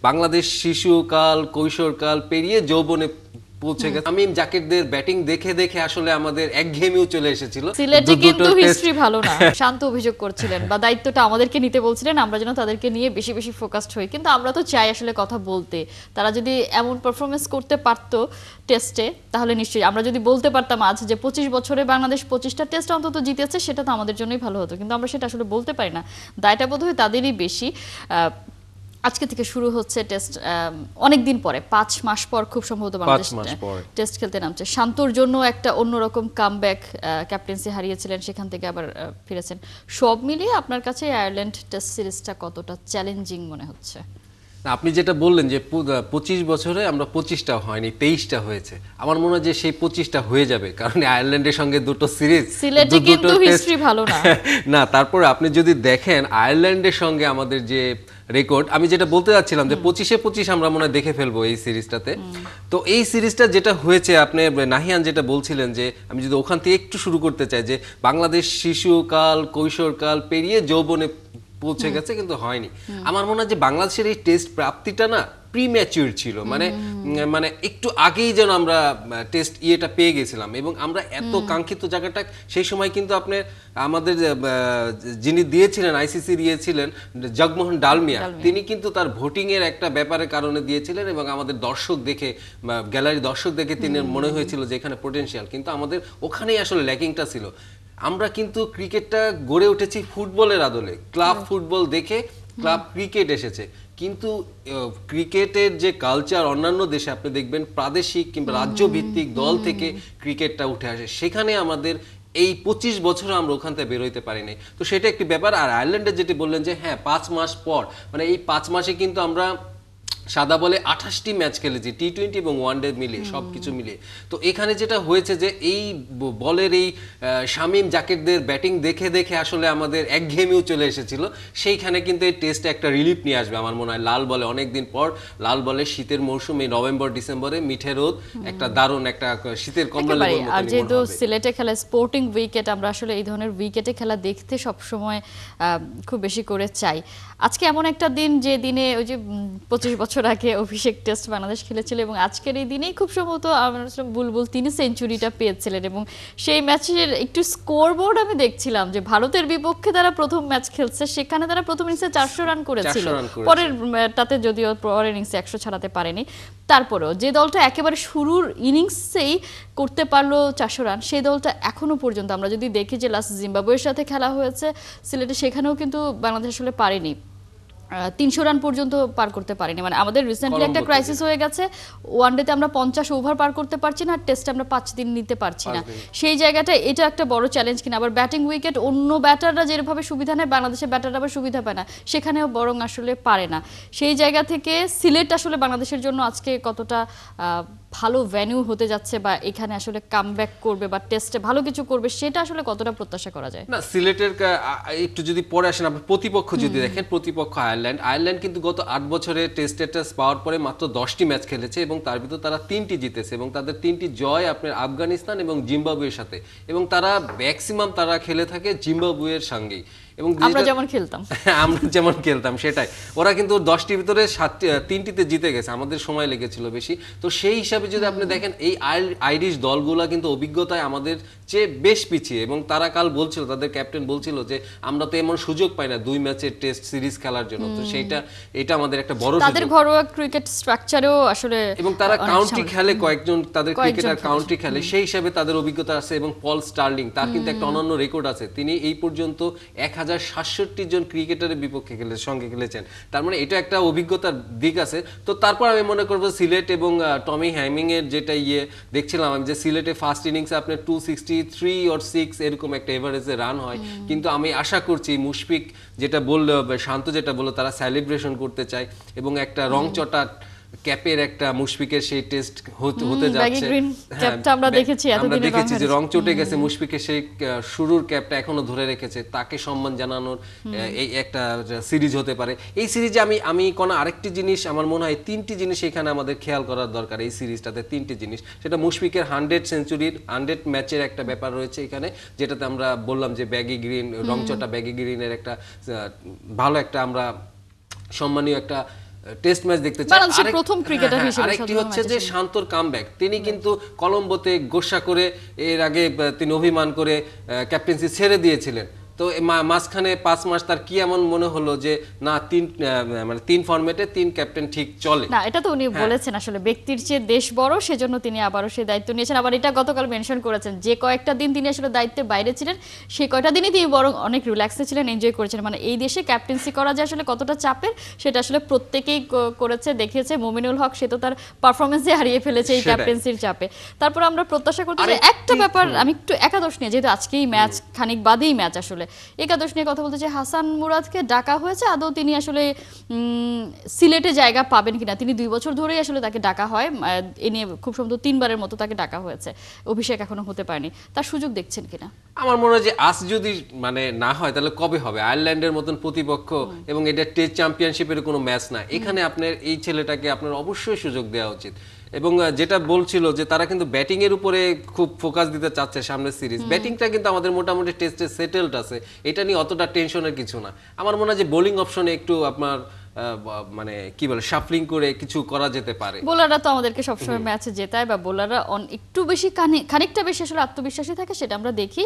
বাংলাদেশ শিশুকাল কৈশোরকাল পেরিয়ে যৌবনে পৌঁছে গেছে। তামিম জাকিরদের ব্যাটিং দেখে দেখে আসলে আমাদের একঘেয়েমিও চলে এসেছিল। সিলেটে কিন্তু হিস্ট্রি ভালো না। শান্ত অভিযোগ করছিলেন বা দায়িত্বটা আমাদেরকে নিতে বলছিলেন, আমরা যেন তাদেরকে নিয়ে বেশি বেশি ফোকাসড হই। কিন্তু আমরা তো চাই আসলে কথা বলতে। তারা যদি এমন পারফরমেন্স করতে পারতো টেস্টে, তাহলে নিশ্চয়ই আমরা যদি বলতে পারতাম আজ যে 25 বছরে বাংলাদেশ 25টা টেস্ট অন্তত জিতেছে, সেটা তো আমাদের জন্যই ভালো হতো। কিন্তু আমরা সেটা আসলে বলতে পারি না। দায়টা বোধহয় তাদেরই বেশি। আজকে থেকে শুরু হচ্ছে টেস্ট, অনেকদিন পরে 5 মাস পর খুব সম্ভবত বাংলাদেশ টেস্ট খেলতে নামছে। শান্তর জন্য একটা অন্যরকম কামব্যাক, ক্যাপ্টেন্সি হারিয়েছিলেন, সেখান থেকে আবার ফিরেছেন। সব মিলিয়ে আপনার কাছে আয়ারল্যান্ড টেস্ট সিরিজটা কতটা চ্যালেঞ্জিং মনে হচ্ছে? আপনি যেটা বললেন যে 25 বছরে আমরা 25টা হয়নি, 23টা হয়েছে। আমার মনে হয় যে সেই 25টা হয়ে যাবে, কারণ আয়ারল্যান্ডের সঙ্গে দুটো সিরিজ, সিলেটে কিন্তু হিস্ট্রি ভালো না। না, তারপর আপনি যদি দেখেন আয়ারল্যান্ডের সঙ্গে আমাদের যে রেকর্ড, আমি যেটা বলতে যাচ্ছিলাম যে 25-এ 25 আমরা মনে হয় দেখে ফেলবো এই সিরিজটাতে। তো এই সিরিজটা যেটা হয়েছে, আপনি নাহিয়ান যেটা বলছিলেন, যে আমি যদি ওখান থেকে একটু শুরু করতে চাই, যে বাংলাদেশ শিশুকাল কৈশোরকাল পেরিয়ে যৌবনে পৌঁছে গেছে, কিন্তু হয়নি। আমার মনে হয় যে বাংলাদেশের এই টেস্ট প্রাপ্তিটা না প্রিম্যাচিউর ছিল, মানে একটু আগেই যেন আমরা টেস্ট ইয়েটা পেয়ে গেছিলাম, এবং আমরা এত কাঙ্ক্ষিত জায়গাটা সেই সময় কিন্তু আপনি আমাদের যিনি দিয়েছিলেন, আইসিসি দিয়েছিলেন জগমোহন ডালমিয়া, তিনি কিন্তু তার ভোটিং এর একটা ব্যাপারের কারণে দিয়েছিলেন, এবং আমাদের দর্শক দেখে, গ্যালারি দর্শক দেখে তিনি মনে হয়েছিল যে এখানে পটেনশিয়াল, কিন্তু আমাদের ওখানেই আসলে ল্যাকিংটা ছিল। আমরা কিন্তু ক্রিকেটটা গড়ে উঠেছি ফুটবলের আদলে, ক্লাব ফুটবল দেখে ক্লাব ক্রিকেট এসেছে, কিন্তু ক্রিকেটের যে কালচার অন্যান্য দেশে আপনি দেখবেন প্রাদেশিক কিংবা রাজ্য ভিত্তিক দল থেকে ক্রিকেটটা উঠে আসে, সেখানে আমাদের এই 25 বছরে আমরা ওখান থেকে বেরোইতে পারিনি। তো সেটা একটি ব্যাপার। আর আয়ারল্যান্ডের যেটি বললেন যে হ্যাঁ 5 মাস পর, মানে এই 5 মাসে কিন্তু আমরা সাদা বলে 28টি ম্যাচ খেলেছি, টি-20 এবং ওয়ানডে মিলিয়ে, সবকিছু মিলিয়ে। তো এখানে যেটা হয়েছে যে এই বলের এই শামীম জাকিরদের ব্যাটিং দেখে দেখে আসলে আমাদের একঘেয়েমিও চলে এসেছিল। সেইখানে কিন্তু এই টেস্টে একটা রিলিফ নিয়ে আসবে আমার মনে হয়। লাল বলে অনেকদিন পর, লাল বলে শীতের মৌসুম, এই নভেম্বর ডিসেম্বরে মিঠে রোদ, একটা দারুণ একটা শীতের কম্বল। আর যেহেতু সিলেটে খেলা স্পোর্টিং উইকেট, আমরা আসলে এই ধরনের উইকেটে খেলা দেখতে সবসময় খুব বেশি করে চাই। আজকে এমন একটা দিন, যে দিনে ওই যে 25 বছর আগে অভিষেক টেস্ট বাংলাদেশ খেলেছিল, এবং আজকের এই দিনেই খুব সম্ভবত বুলবুল তিনি সেঞ্চুরিটা পেয়েছিলেন। এবং সেই ম্যাচের একটু স্কোরবোর্ড আমি দেখছিলাম যে ভারতের বিপক্ষে তারা প্রথম ম্যাচ খেলছে, সেখানে তারা প্রথম ইনিংসে 400 রান করেছিল, পরের তাতে যদিও পরের ইনিংসে 100 ছাড়াতে পারেনি। তারপরেও যে দলটা একেবারে শুরুর ইনিংসেই করতে পারলো 400 রান, সেই দলটা এখনো পর্যন্ত আমরা যদি দেখি যে লাস্ট জিম্বাবুয়ের সাথে খেলা হয়েছে সিলেটে, সেখানেও কিন্তু বাংলাদেশ আসলে পারেনি, 300 রান পর্যন্ত পার করতে পারিনি। মানে আমাদের রিসেন্টলি একটা ক্রাইসিস হয়ে গেছে, ওয়ানডেতে আমরা 50 ওভার পার করতে পারছি না, টেস্টে আমরা 5 দিন নিতে পারছি না। সেই জায়গাটা এটা একটা বড় চ্যালেঞ্জ কিনা। আবার ব্যাটিং উইকেট অন্য ব্যাটাররা যেভাবে সুবিধা নেয়, বাংলাদেশের ব্যাটাররা আবার সুবিধা পায় না, সেখানেও বরং আসলে পারে না। সেই জায়গা থেকে সিলেট আসলে বাংলাদেশের জন্য আজকে কতটা ভালো ভেন্যু হতে যাচ্ছে, বা এখানে আসলে কামব্যাক করবে বা টেস্টে ভালো কিছু করবে, সেটা আসলে কতটা প্রত্যাশা করা যায়? না, সিলেটের একটু যদি পরে আসেন, আপনি প্রতিপক্ষ যদি দেখেন, প্রতিপক্ষ আয়ারল্যান্ড কিন্তু গত 8 বছরে টেস্ট স্ট্যাটাস পাওয়ার পরে মাত্র 10টি ম্যাচ খেলেছে, এবং তার ভিতর তারা 3টি জিতেছে, এবং তাদের 3টি জয় আপনার আফগানিস্তান এবং জিম্বাবুয়ের সাথে, এবং তারা ম্যাক্সিমাম তারা খেলে থাকে জিম্বাবুয়ের সঙ্গেই, এবং আমরা যেমন খেলতাম সেটাই। ওরা কিন্তু 10টির ভিতরে 3টিতে জিতে গেছে, আমাদের সময় লেগেছিল বেশি। তো সেই হিসাবে যদি আপনি দেখেন, এই আইরিশ দলগুলা কিন্তু অভিজ্ঞতায় আমাদের চেয়ে বেশ পিছিয়ে, এবং তারা কাল বলছিল, তাদের ক্যাপ্টেন বলছিল যে আমরা তো এমন সুযোগ পাই না 2 ম্যাচের টেস্ট সিরিজ খেলার জন্য। তো এটা আমাদের একটা বড় সুযোগ। তাদের ঘরোয়া ক্রিকেট স্ট্রাকচারেও আসলে, এবং তারা কাউন্টি খেলে, কয়েকজন তাদের ক্রিকেটার কাউন্টি খেলে, সেই হিসাবে তাদের অভিজ্ঞতা আছে। এবং পল স্টার্লিং, তার কিন্তু একটা অনন্য রেকর্ড আছে, তিনি এই পর্যন্ত 1067 জন ক্রিকেটারের বিপক্ষে সঙ্গে খেলেছেন। তার মানে এটা একটা অভিজ্ঞতার দিক আছে। তো তারপর আমি মনে করবো সিলেট এবং টমি হ্যামিং এর যেটা দেখছিলাম আমি, যে সিলেটে ফার্স্ট ইনিংসে আপনার 263 or 6 এরকম একটা এভারেজে রান হয়, কিন্তু আমি আশা করছি মুশফিক যেটা বললো, শান্ত যেটা বললো, তারা সেলিব্রেশন করতে চায়, এবং একটা রংচটা ক্যাপের একটা মুশফিকের সেই টেস্ট হতে যাচ্ছে। আমরা দেখেছি যে রং চটে গেছে, মুশফিকের সেই শুরুর ক্যাপটা এখনো ধরে রেখেছে, তাকে সম্মান জানানোর এই একটা সিরিজ হতে পারে। এই সিরিজে আমি আরেকটি জিনিস আমার মনে হয়, 3টি জিনিস এখানে আমাদের খেয়াল করার দরকার এই সিরিজটাতে। 3টি জিনিস, সেটা মুশফিকের 100 সেঞ্চুরির 100 ম্যাচের একটা ব্যাপার রয়েছে এখানে, যেটাতে আমরা বললাম যে ব্যাগি গ্রিন, রংচটা ব্যাগি গ্রিনের একটা ভালো একটা আমরা সম্মানীয় একটা টেস্ট ম্যাচ দেখতে চাই। বাংলাদেশের প্রথম ক্রিকেটার হিসেবে আরেকটি শততম হচ্ছে ম্যাচে যে ছিলেন। শান্তর কামব্যাক, তিনি কিন্তু কলম্বোতে গোসা করে এর আগে তিনি অভিমান করে ক্যাপ্টেন্সি ছেড়ে দিয়েছিলেন। তো মাঝখানে 5 মাস তার কি এমন মনে হলো যে না মানে 3 ফরম্যাটে 3 ক্যাপ্টেন ঠিক চলে। না, এটা তো উনি বলেছেন আসলে ব্যক্তির চেয়ে দেশ বড়, সেজন্য তিনি আবারও সেই দায়িত্ব নিয়েছেন। আবার এটা গতকাল মেনশন করেছেন যে কয়েকটা দিন তিনি আসলে দায়িত্বের বাইরে ছিলেন, সেই কয়টা দিনই তিনি বরং অনেক রিল্যাক্সে ছিলেন, এনজয় করেছেন। মানে এই দেশে ক্যাপ্টেন্সি করা যে আসলে কতটা চাপের সেটা আসলে প্রত্যেকেই করেছে, দেখিয়েছে। মুমিনুল হক সে তো তার পারফরমেন্সে হারিয়ে ফেলেছে এই সেটাই। ক্যাপ্টেন্সির চাপে। তারপর আমরা প্রত্যাশা করতে চাই আরেকটি- একটা ব্যাপার, আমি একটু একাদশ নিয়ে, যেহেতু আজকেই ম্যাচ, খানিক বাদেই ম্যাচ, আসলে একাদশ নিয়ে কথা বলতে চাই। হাসান মুরাদকে ডাকা হয়েছে, আদৌ তিনি আসলে সিলেটে জায়গা পাবেন কিনা? তিনি 2 বছর ধরেই আসলে তাকে ডাকা হয়, এ নিয়ে খুব সম্ভবত 3বারের মতো তাকে ডাকা হয়েছে, অভিষেক এখনো হতে পারেনি। তার সুযোগ দেখছেন কিনা? আমার মনে হয় যে আজ যদি মানে না হয় তাহলে কবে হবে? আয়ারল্যান্ডের মতন প্রতিপক্ষ এবং এটা টেস্ট চ্যাম্পিয়নশিপের কোনো ম্যাচ না, এখানে আপনার এই ছেলেটাকে আপনার অবশ্যই সুযোগ দেওয়া উচিত। এবং যেটা বলছিল যে তারা কিন্তু ব্যাটিং এর উপরে খুব ফোকাস দিতে চাচ্ছে সামনের সিরিজ। ব্যাটিংটা কিন্তু আমাদের মোটামুটি টেস্টে সেটেলড আছে, এটা নিয়ে অতটা টেনশনের কিছু না। আমার মনে হয় যে বোলিং অপশনে একটু আপনার মানে কি বলে শাফলিং করে কিছু করা যেতে পারে। বোলাররা তো আমাদেরকে সবসময় ম্যাচে জেতায়, বা বোলাররা একটু বেশি খানিকটা বেশি আসলে আত্মবিশ্বাসী থাকে, সেটা আমরা দেখি।